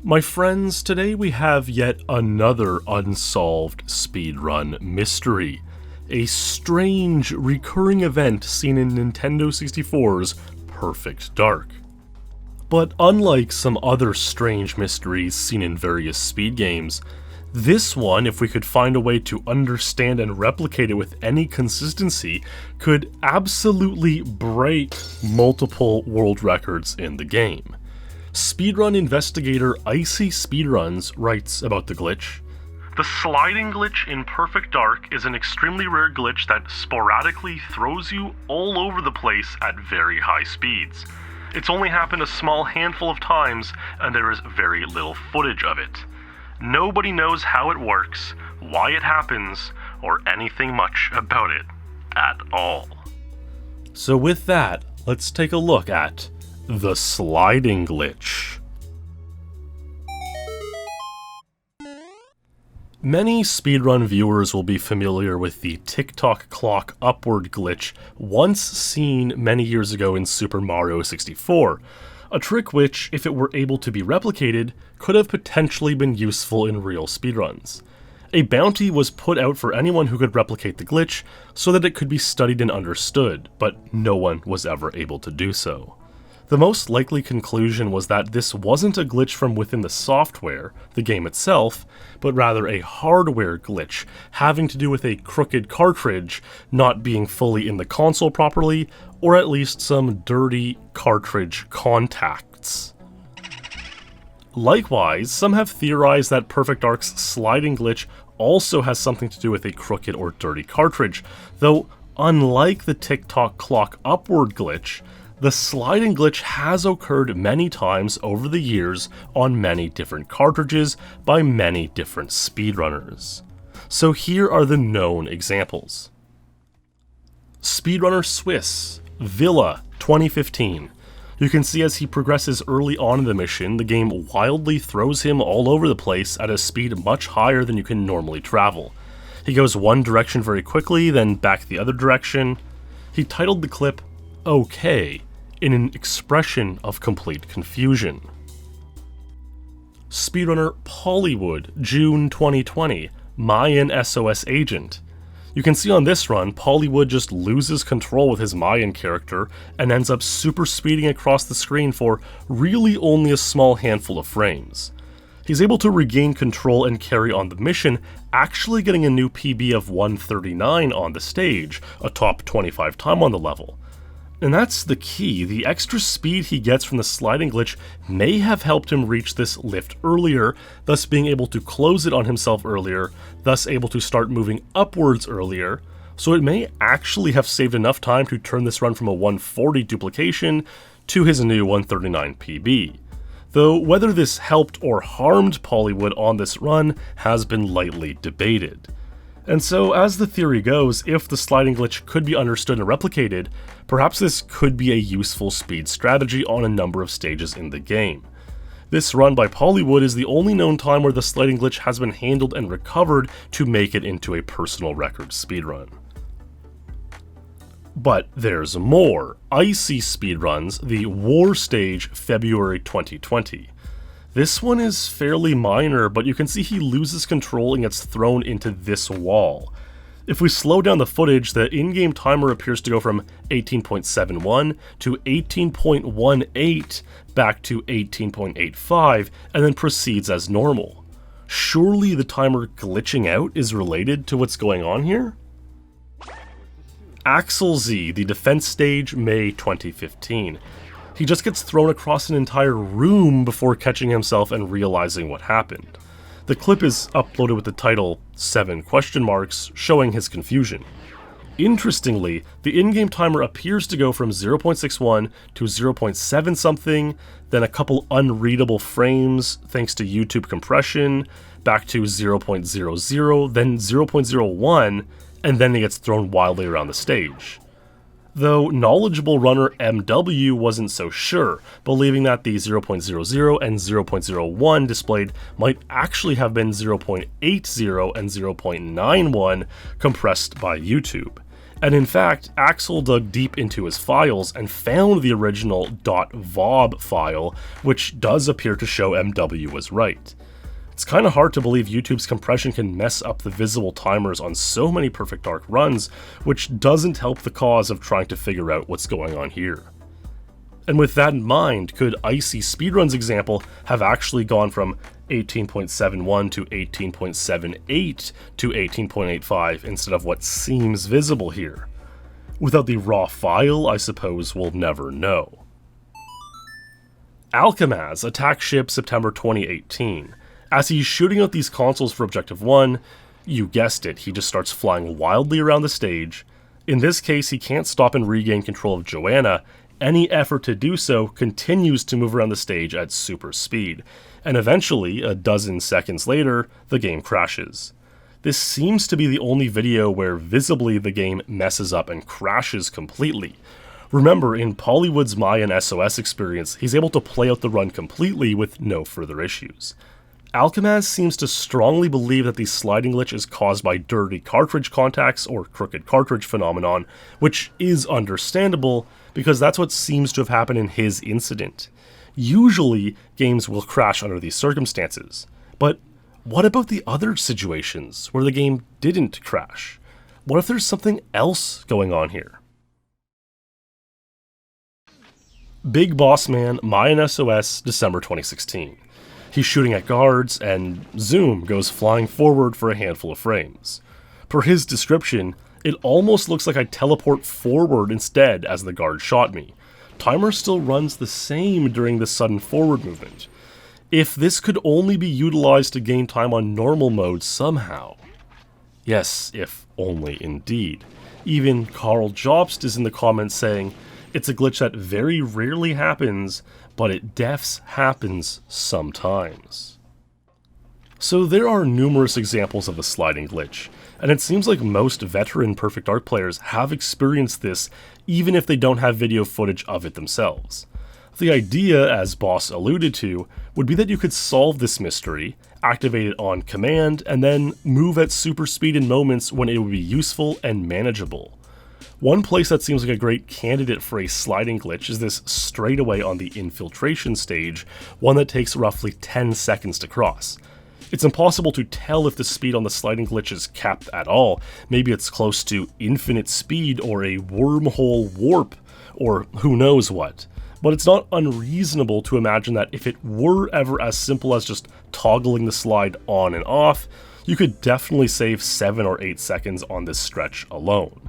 My friends, today we have yet another unsolved speedrun mystery. A strange, recurring event seen in Nintendo 64's Perfect Dark. But unlike some other strange mysteries seen in various speed games, this one, if we could find a way to understand and replicate it with any consistency, could absolutely break multiple world records in the game. Speedrun investigator Icy Speedruns writes about the glitch. The sliding glitch in Perfect Dark is an extremely rare glitch that sporadically throws you all over the place at very high speeds. It's only happened a small handful of times, and there is very little footage of it. Nobody knows how it works, why it happens, or anything much about it at all. So with that, let's take a look at the sliding glitch. Many speedrun viewers will be familiar with the tick-tock clock upward glitch once seen many years ago in Super Mario 64, a trick which, if it were able to be replicated, could have potentially been useful in real speedruns. A bounty was put out for anyone who could replicate the glitch so that it could be studied and understood, but no one was ever able to do so. The most likely conclusion was that this wasn't a glitch from within the software, the game itself, but rather a hardware glitch having to do with a crooked cartridge not being fully in the console properly, or at least some dirty cartridge contacts. Likewise, some have theorized that Perfect Dark's sliding glitch also has something to do with a crooked or dirty cartridge, though unlike the tick-tock clock upward glitch, the sliding glitch has occurred many times over the years on many different cartridges by many different speedrunners. So here are the known examples. Speedrunner Swiss, Villa, 2015. You can see as he progresses early on in the mission, the game wildly throws him all over the place at a speed much higher than you can normally travel. He goes one direction very quickly, then back the other direction. He titled the clip, "Okay," in an expression of complete confusion. Speedrunner Pollywood, June 2020, Mayan SOS Agent. You can see on this run, Pollywood just loses control with his Mayan character and ends up super speeding across the screen for really only a small handful of frames. He's able to regain control and carry on the mission, actually getting a new PB of 139 on the stage, a top 25 time on the level. And that's the key, the extra speed he gets from the sliding glitch may have helped him reach this lift earlier, thus being able to close it on himself earlier, thus able to start moving upwards earlier, so it may actually have saved enough time to turn this run from a 140 duplication to his new 139 PB. Though whether this helped or harmed Pollywood on this run has been lightly debated. And so, as the theory goes, if the sliding glitch could be understood and replicated, perhaps this could be a useful speed strategy on a number of stages in the game. This run by Pollywood is the only known time where the sliding glitch has been handled and recovered to make it into a personal record speedrun. But there's more. Icy Speedruns, the War Stage, February 2020. This one is fairly minor, but you can see he loses control and gets thrown into this wall. If we slow down the footage, the in-game timer appears to go from 18.71 to 18.18 back to 18.85, and then proceeds as normal. Surely the timer glitching out is related to what's going on here? Axel Z, the defense stage, May 2015. He just gets thrown across an entire room before catching himself and realizing what happened. The clip is uploaded with the title 7 ? Showing his confusion. Interestingly, the in-game timer appears to go from 0.61 to 0.7 something, then a couple unreadable frames thanks to YouTube compression, back to 0.00, then 0.01, and then he gets thrown wildly around the stage. Though knowledgeable runner MW wasn't so sure, believing that the 0.00 and 0.01 displayed might actually have been 0.80 and 0.91 compressed by YouTube. And in fact, Axel dug deep into his files and found the original .vob file, which does appear to show MW was right. It's kinda hard to believe YouTube's compression can mess up the visible timers on so many Perfect Dark runs, which doesn't help the cause of trying to figure out what's going on here. And with that in mind, could Icy Speedrun's example have actually gone from 18.71 to 18.78 to 18.85 instead of what seems visible here? Without the raw file, I suppose we'll never know. Alchemaz attacks ship September 2018. As he's shooting out these consoles for Objective 1, you guessed it, he just starts flying wildly around the stage. In this case, he can't stop and regain control of Joanna. Any effort to do so continues to move around the stage at super speed, and eventually, a dozen seconds later, the game crashes. This seems to be the only video where visibly the game messes up and crashes completely. Remember, in Pollywood's Mayan SOS experience, he's able to play out the run completely with no further issues. Alchemaz seems to strongly believe that the sliding glitch is caused by dirty cartridge contacts or crooked cartridge phenomenon, which is understandable because that's what seems to have happened in his incident. Usually, games will crash under these circumstances, but what about the other situations where the game didn't crash? What if there's something else going on here? Big Boss Man, Mayan SOS, December 2016. He's shooting at guards, and zoom goes flying forward for a handful of frames. Per his description, it almost looks like I teleport forward instead as the guard shot me. Timer still runs the same during this sudden forward movement. If this could only be utilized to gain time on normal mode somehow. Yes, if only indeed. Even Carl Jobst is in the comments saying, it's a glitch that very rarely happens, but it defs happens sometimes. So there are numerous examples of the sliding glitch, and it seems like most veteran Perfect Dark players have experienced this even if they don't have video footage of it themselves. The idea, as Boss alluded to, would be that you could solve this mystery, activate it on command, and then move at super speed in moments when it would be useful and manageable. One place that seems like a great candidate for a sliding glitch is this straightaway on the infiltration stage, one that takes roughly 10 seconds to cross. It's impossible to tell if the speed on the sliding glitch is capped at all. Maybe it's close to infinite speed or a wormhole warp, or who knows what. But it's not unreasonable to imagine that if it were ever as simple as just toggling the slide on and off, you could definitely save 7 or 8 seconds on this stretch alone.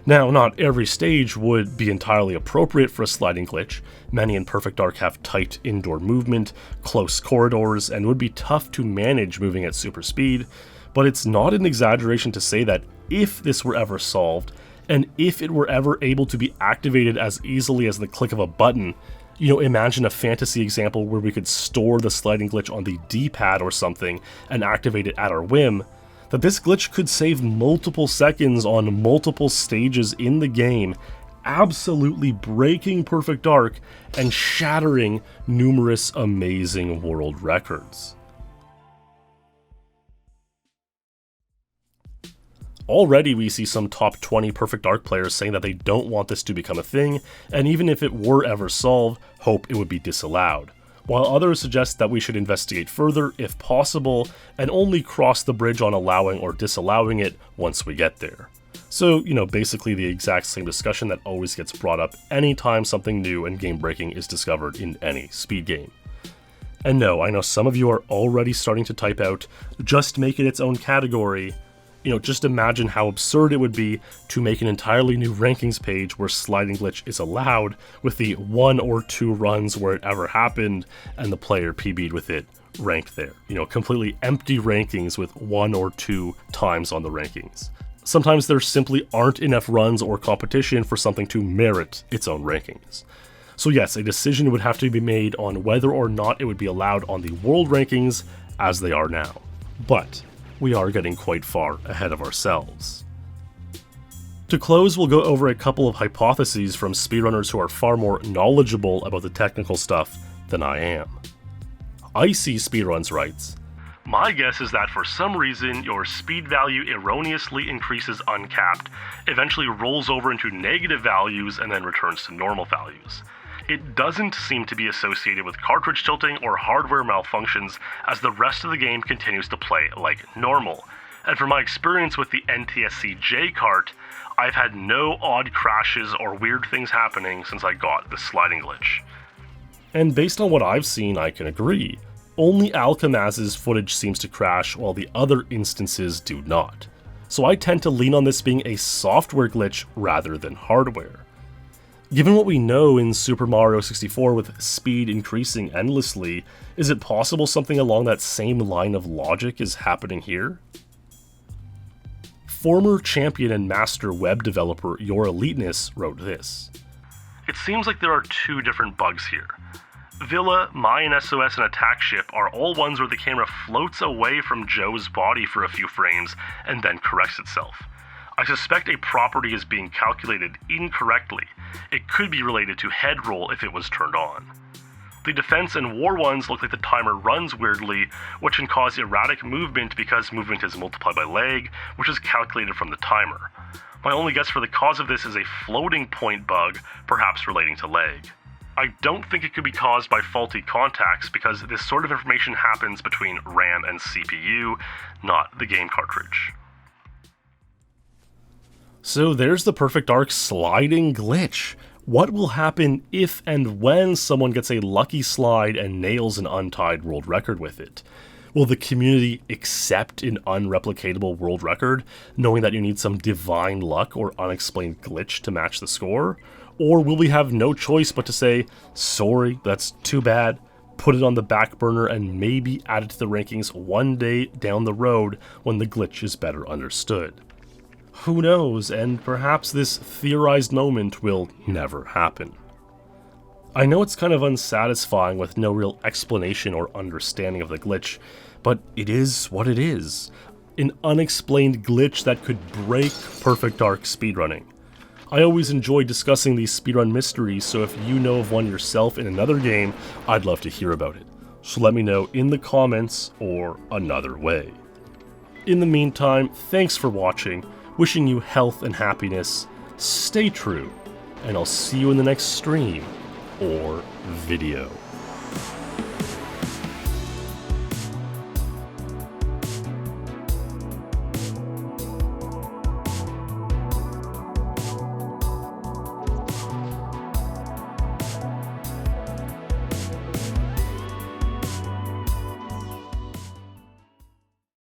Now, not every stage would be entirely appropriate for a sliding glitch. Many in Perfect Dark have tight indoor movement, close corridors, and would be tough to manage moving at super speed, but it's not an exaggeration to say that if this were ever solved, and if it were ever able to be activated as easily as the click of a button, imagine a fantasy example where we could store the sliding glitch on the D-pad or something and activate it at our whim, that this glitch could save multiple seconds on multiple stages in the game, absolutely breaking Perfect Dark and shattering numerous amazing world records. Already we see some top 20 Perfect Dark players saying that they don't want this to become a thing, and even if it were ever solved, hope it would be disallowed. While others suggest that we should investigate further if possible, and only cross the bridge on allowing or disallowing it once we get there. So, basically the exact same discussion that always gets brought up anytime something new and game-breaking is discovered in any speed game. And no, I know some of you are already starting to type out, just make it its own category. Just imagine how absurd it would be to make an entirely new rankings page where sliding glitch is allowed with the 1 or 2 runs where it ever happened and the player PB'd with it ranked there. Completely empty rankings with 1 or 2 times on the rankings. Sometimes there simply aren't enough runs or competition for something to merit its own rankings. So yes, a decision would have to be made on whether or not it would be allowed on the world rankings as they are now. But we are getting quite far ahead of ourselves. To close, we'll go over a couple of hypotheses from speedrunners who are far more knowledgeable about the technical stuff than I am. Icy Speedruns writes, My guess is that for some reason, your speed value erroneously increases uncapped, eventually rolls over into negative values, and then returns to normal values. It doesn't seem to be associated with cartridge tilting or hardware malfunctions, as the rest of the game continues to play like normal. And from my experience with the NTSC J cart, I've had no odd crashes or weird things happening since I got the sliding glitch. And based on what I've seen, I can agree. Only Alchemaz's footage seems to crash while the other instances do not. So I tend to lean on this being a software glitch rather than hardware. Given what we know in Super Mario 64 with speed increasing endlessly, is it possible something along that same line of logic is happening here? Former champion and master web developer Your Eliteness wrote this. It seems like there are two different bugs here. Villa, Mayan SOS, and Attack Ship are all ones where the camera floats away from Joe's body for a few frames and then corrects itself. I suspect a property is being calculated incorrectly. It could be related to head roll if it was turned on. The defense and war ones look like the timer runs weirdly, which can cause erratic movement because movement is multiplied by lag, which is calculated from the timer. My only guess for the cause of this is a floating point bug, perhaps relating to lag. I don't think it could be caused by faulty contacts because this sort of information happens between RAM and CPU, not the game cartridge. So there's the Perfect Dark sliding glitch. What will happen if and when someone gets a lucky slide and nails an untied world record with it? Will the community accept an unreplicatable world record, knowing that you need some divine luck or unexplained glitch to match the score? Or will we have no choice but to say, sorry, that's too bad, put it on the back burner and maybe add it to the rankings one day down the road when the glitch is better understood? Who knows, and perhaps this theorized moment will never happen. I know it's kind of unsatisfying with no real explanation or understanding of the glitch, but it is what it is. An unexplained glitch that could break Perfect Dark speedrunning. I always enjoy discussing these speedrun mysteries, so if you know of one yourself in another game, I'd love to hear about it. So let me know in the comments or another way. In the meantime, thanks for watching, wishing you health and happiness, stay true, and I'll see you in the next stream or video.